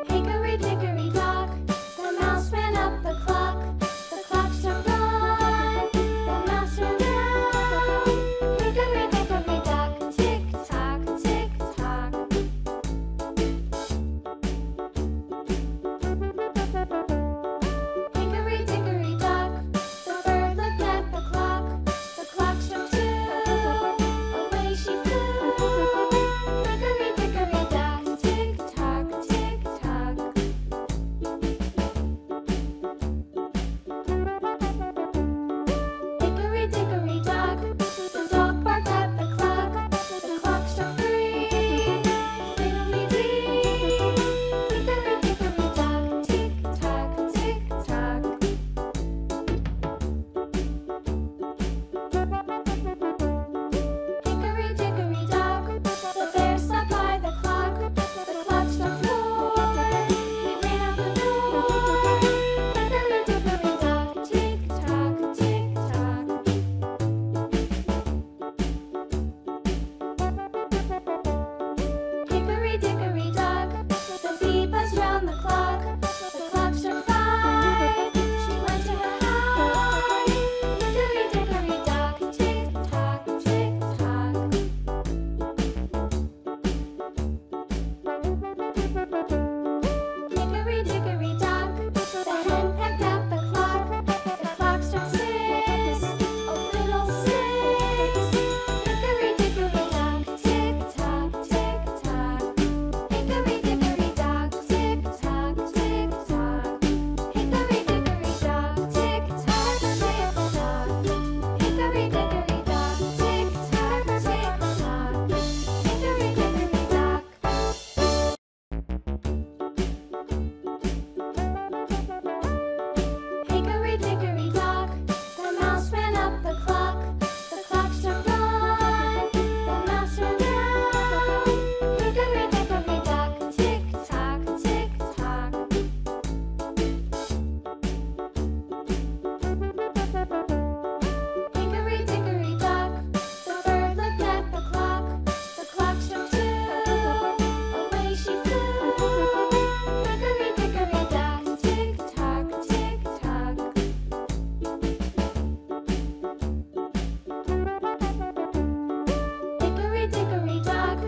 Hickory dickory dock, the mouse ran up the clock. The clock struck one, the mouse ran down. Hickory dickory dock, tick tock, tick tock. Hickory dickory dock, the bird looked at the clock. The clock struck two, away she flew. Hickory dickory dock, tick tock, tick tock. Hickory dickory dock, the dog barked at the clock. The clock struck three, fiddly-dee. Hickory dickory dock, tick tock, tick tock. Hickory dickory dock, the bear sat by the clock. The clock struck four, he ran out the door. Hickory dickory dock, tick tock, tick tock. Hickory dickory dock, the bee buzzed round the clock. The clock struck five, she went to her hive. Hickory dickory dock, tick tock, tick tock. Hickory dickory dock, the hen pecked at the clock. The clock struck six, oh fiddle-sticks. Hickory dickory dock, tick tock, tick tock. Hickory dickory dock, tick tock, tick tock. Hickory dickory dock, tick tock, tick tock. Hickory dickory dock, tick tock, tick tock. Hickory dickory dock. Hickory dickory dock, the mouse ran up the clock. The clock struck one, the mouse ran down. Hickory dickory dock, tick tock, tick tock. Hickory dickory dock, the bird looked at the clock. The clock struck two, away she flew. Hickory dickory dock, tick tock, tick tock. Hickory dickory dock,